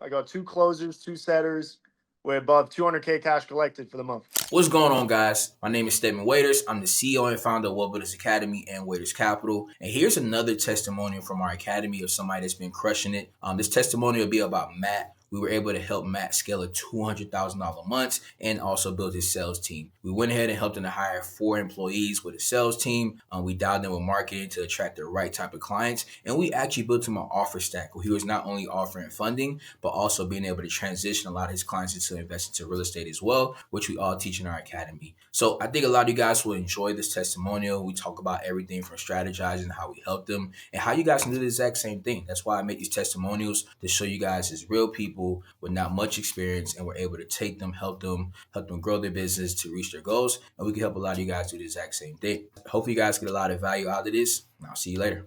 I got 2 closers, 2 setters. We're above 200K cash collected for the month. What's going on, guys? My name is Stedman Waiters. I'm the CEO and founder of Wealth Builders Academy and Waiters Capital. And here's another testimonial from our academy of somebody that's been crushing it. This testimonial will be about Matt. We were able to help Matt scale a $200,000 month and also build his sales team. We went ahead and helped him to hire 4 employees with a sales team. We dialed in with marketing to attract the right type of clients. And we actually built him an offer stack where he was not only offering funding, but also being able to transition a lot of his clients into invest into real estate as well, which we all teach in our academy. So I think a lot of you guys will enjoy this testimonial. We talk about everything from strategizing, how we help them, and how you guys can do the exact same thing. That's why I make these testimonials, to show you guys as real people with not much experience, and we're able to take them, help them grow their business to reach their goals. And we can help a lot of you guys do the exact same thing. Hopefully you guys get a lot of value out of this. And I'll see you later.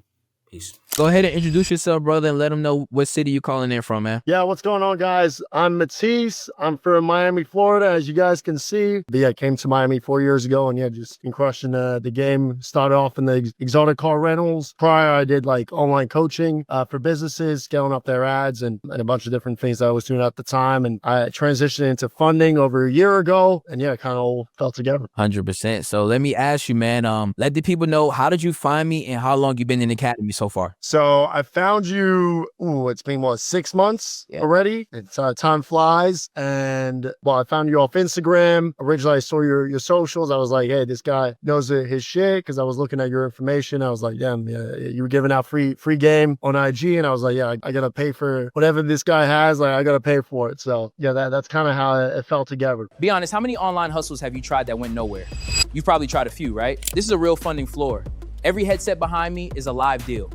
Peace. Go ahead and introduce yourself, brother, and let them know what city you're calling in from, man. Yeah, what's going on, guys? I'm Matisse. I'm from Miami, Florida, as you guys can see. But yeah, I came to Miami 4 years ago, and yeah, just been crushing the game. Started off in the exotic car rentals. Prior, I did like online coaching for businesses, scaling up their ads, and a bunch of different things that I was doing at the time. And I transitioned into funding over a year ago, and yeah, it kind of all fell together. 100%. So let me ask you, man, let the people know, how did you find me and how long you been in the academy so far? So I found you, it's been 6 months already. It's time flies. And well, I found you off Instagram. Originally, I saw your socials. I was like, hey, this guy knows his shit, because I was looking at your information. I was like, damn, yeah, you were giving out free game on IG. And I was like, yeah, I got to pay for whatever this guy has. Like, I got to pay for it. So yeah, that's kind of how it fell together. Be honest, how many online hustles have you tried that went nowhere? You've probably tried a few, right? This is a real funding floor. Every headset behind me is a live deal.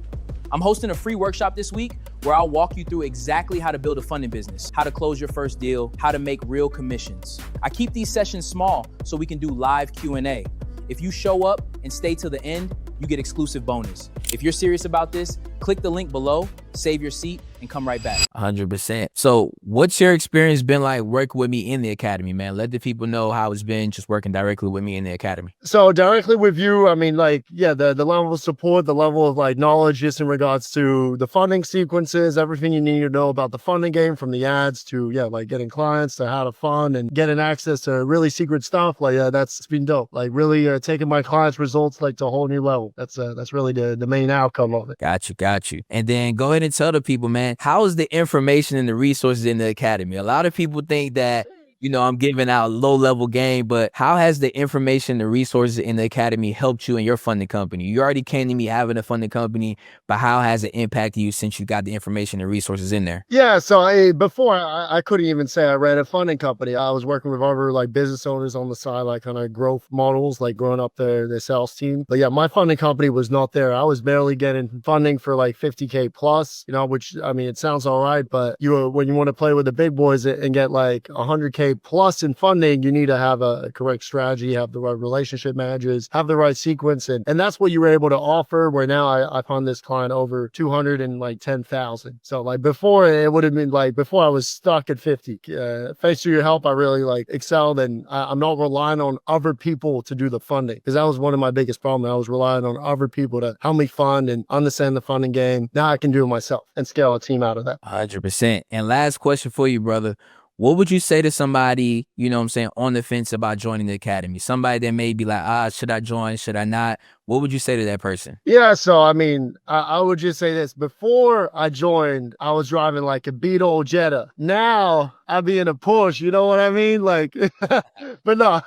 I'm hosting a free workshop this week where I'll walk you through exactly how to build a funding business, how to close your first deal, how to make real commissions. I keep these sessions small so we can do live Q&A. If you show up and stay till the end, you get exclusive bonus. If you're serious about this, click the link below, save your seat, and come right back. 100%. So what's your experience been like working with me in the academy, man? Let the people know how it's been just working directly with me in the academy. So directly with you, I mean, like, yeah, the level of support, the level of like knowledge just in regards to the funding sequences, everything you need to know about the funding game, from the ads to, yeah, like getting clients to how to fund and getting access to really secret stuff. Like, yeah, that's been dope. Like really taking my clients' results like to a whole new level. That's really the main outcome of it. Got you. And then go ahead and tell the people, man, how is the information and the resources in the academy? A lot of people think that, I'm giving out low-level game, but how has the information, the resources in the academy helped you in your funding company? You already came to me having a funding company, but how has it impacted you since you got the information and resources in there? Yeah, so before I couldn't even say I ran a funding company. I was working with other like business owners on the side, like kind of growth models, like growing up their sales team. But yeah, my funding company was not there. I was barely getting funding for like 50K plus, which, I mean, it sounds all right, but when you want to play with the big boys and get like 100K plus in funding, you need to have a correct strategy, have the right relationship managers, have the right sequence. And that's what you were able to offer, where now I fund this client over 210,000. So like before, it would have been like, before I was stuck at 50. Thanks to your help, I really like excelled, and I'm not relying on other people to do the funding, because that was one of my biggest problems. I was relying on other people to help me fund and understand the funding game. Now I can do it myself and scale a team out of that. 100%. And last question for you, brother. What would you say to somebody, on the fence about joining the academy? Somebody that may be like, should I join? Should I not? What would you say to that person? Yeah, so I mean, I would just say this. Before I joined, I was driving like a beat old Jetta. Now I be in a Porsche, you know what I mean? Like, but no,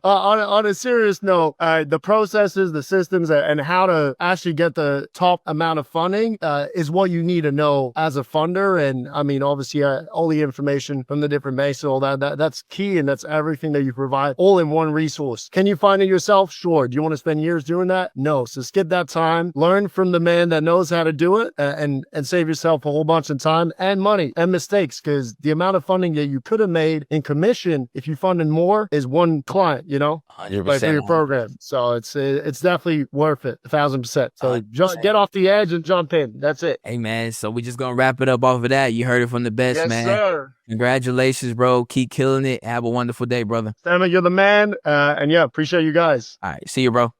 on a serious note, the processes, the systems, and how to actually get the top amount of funding is what you need to know as a funder. And I mean, obviously, all the information from the different banks and all that's key, and that's everything that you provide all in one resource. Can you find it yourself? Sure. Do you want to spend years doing that? No. So skip that time, learn from the man that knows how to do it, and save yourself a whole bunch of time and money and mistakes, because the amount of funding that you could have made in commission if you funded more is one client, 100%. like for your program. So it's definitely worth it, 1,000%. So just get off the edge and jump in. That's it. Hey, man. So we just gonna wrap it up off of that. You heard it from the best, yes, man. Sir. Congratulations, bro. Keep killing it. Have a wonderful day, brother. Stammer, you're the man. And yeah, appreciate you guys. All right. See you, bro.